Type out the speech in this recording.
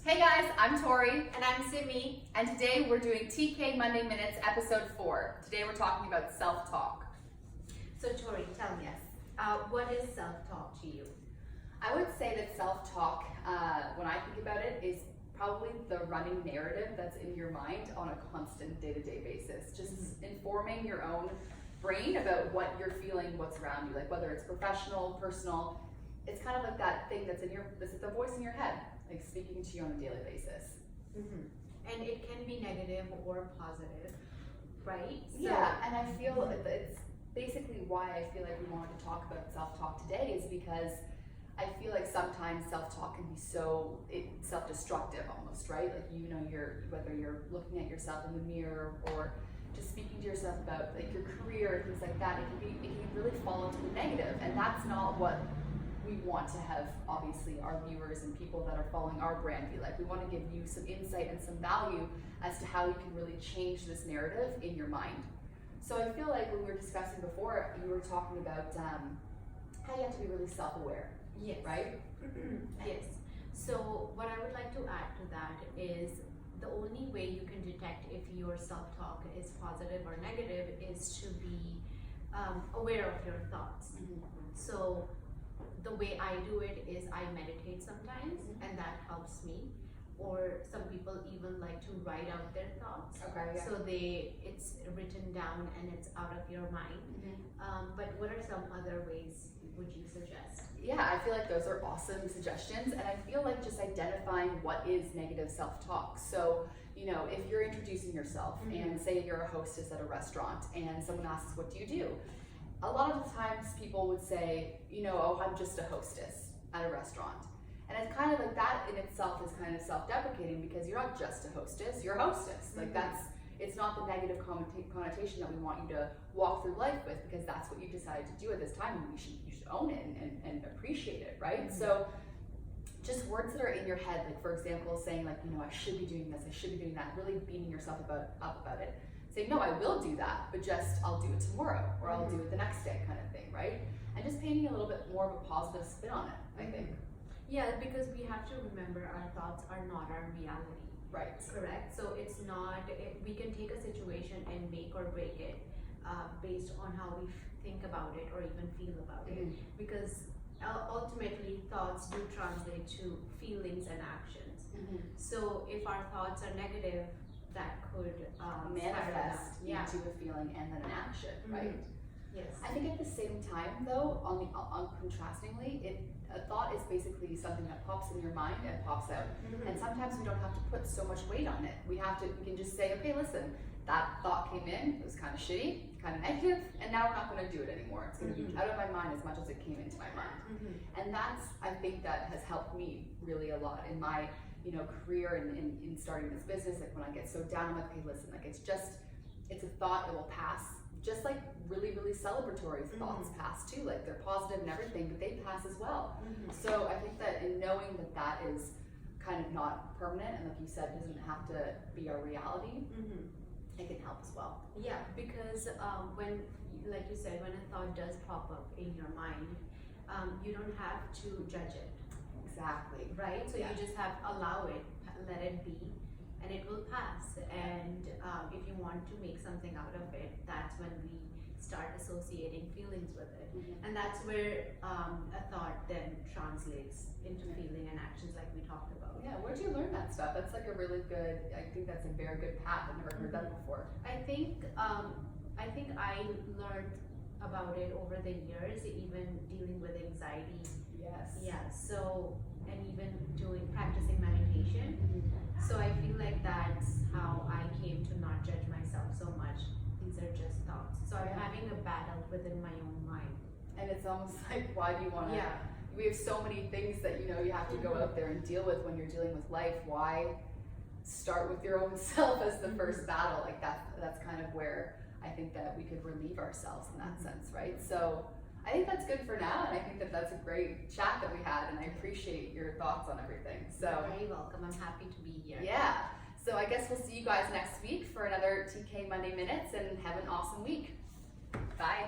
Hey guys, I'm Tori. And I'm Simi. And today we're doing TK Monday Minutes episode 4. Today we're talking about self-talk. So Tori, tell me, what is self-talk to you? I would say that self-talk, when I think about it, is probably the running narrative that's in your mind on a constant day-to-day basis. Just informing your own brain about what you're feeling, what's around you, like whether it's professional, personal. It's kind of like that thing that's the voice in your head, like speaking to you on a daily basis. And it can be negative or positive, right? Yeah, and I feel it's basically why I feel like we wanted to talk about self-talk today is because I feel like sometimes self-talk can be so self-destructive almost, right? Like, you know, whether you're looking at yourself in the mirror or just speaking to yourself about like your career, things like that, it can really fall into the negative, and that's not what we want to have, obviously, our viewers and people that are following our brand be like. We want to give you some insight and some value as to how you can really change this narrative in your mind. So I feel like when we were discussing before, you were talking about how you have to be really self-aware. Yes. Right? Yes. So what I would like to add to that is the only way you can detect if your self-talk is positive or negative is to be aware of your thoughts. So the way I do it is I meditate sometimes, and that helps me. Or some people even like to write out their thoughts. Okay. Yeah. So it's written down and it's out of your mind. But what are some other ways would you suggest? Yeah, I feel like those are awesome suggestions, and I feel like just identifying what is negative self-talk. So, you know, if you're introducing yourself and say you're a hostess at a restaurant and someone asks, what do you do? A lot of the times people would say, you know, oh, I'm just a hostess at a restaurant. And it's kind of like that in itself is kind of self-deprecating because you're not just a hostess, you're a hostess. Like it's not the negative connotation that we want you to walk through life with, because that's what you decided to do at this time, and you should own it and appreciate it, right? So just words that are in your head, like for example, saying like, you know, I should be doing this, I should be doing that, really beating yourself up about it. Say, no, I will do that, but just I'll do it tomorrow, or I'll do it the next day, kind of thing, right? And just painting a little bit more of a positive spin on it, I think. Yeah, because we have to remember our thoughts are not our reality. Right. Correct. So it's not, we can take a situation and make or break it based on how we think about it or even feel about it. Because ultimately thoughts do translate to feelings and actions. So if our thoughts are negative, that could manifest into a feeling and then an action, right? Yes. I think at the same time, though, on contrastingly, a thought is basically something that pops in your mind and pops out. And sometimes we don't have to put so much weight on it. We can just say, okay, listen, that thought came in, it was kind of shitty, kind of negative, and now we're not going to do it anymore. It's going to be out of my mind as much as it came into my mind. And I think that has helped me really a lot in my, you know, career and in starting this business. Like when I get so down, I'm like, okay, listen, like it's a thought, it will pass. Just like really, really celebratory thoughts pass too. Like they're positive and everything, but they pass as well. So I think that in knowing that that is kind of not permanent, and like you said, doesn't have to be our reality, it can help as well. Yeah, because when, like you said, when a thought does pop up in your mind, you don't have to judge it. Exactly. Right? So you just have to allow it, let it be, and it will pass. And if you want to make something out of it, that's when we start associating feelings with it. And that's where a thought then translates into feeling and actions like we talked about. Yeah, where'd you learn that stuff? That's like a really good, I think that's a very good path. I've never heard that before. I think I learned about it over the years, even dealing with anxiety. Yes. Yeah, so, and even practicing meditation. So I feel like that's how I came to not judge myself so much. These are just thoughts. So I'm having a battle within my own mind. And it's almost like, why do you want to? We have so many things that, you know, you have to go out there and deal with when you're dealing with life. Why start with your own self as the first battle? Like that's kind of where I think that we could relieve ourselves in that sense, right? So I think that's good for now, and I think that that's a great chat that we had, and I appreciate your thoughts on everything. So you're very welcome. I'm happy to be here. Yeah. So I guess we'll see you guys next week for another TK Monday Minutes, and have an awesome week. Bye.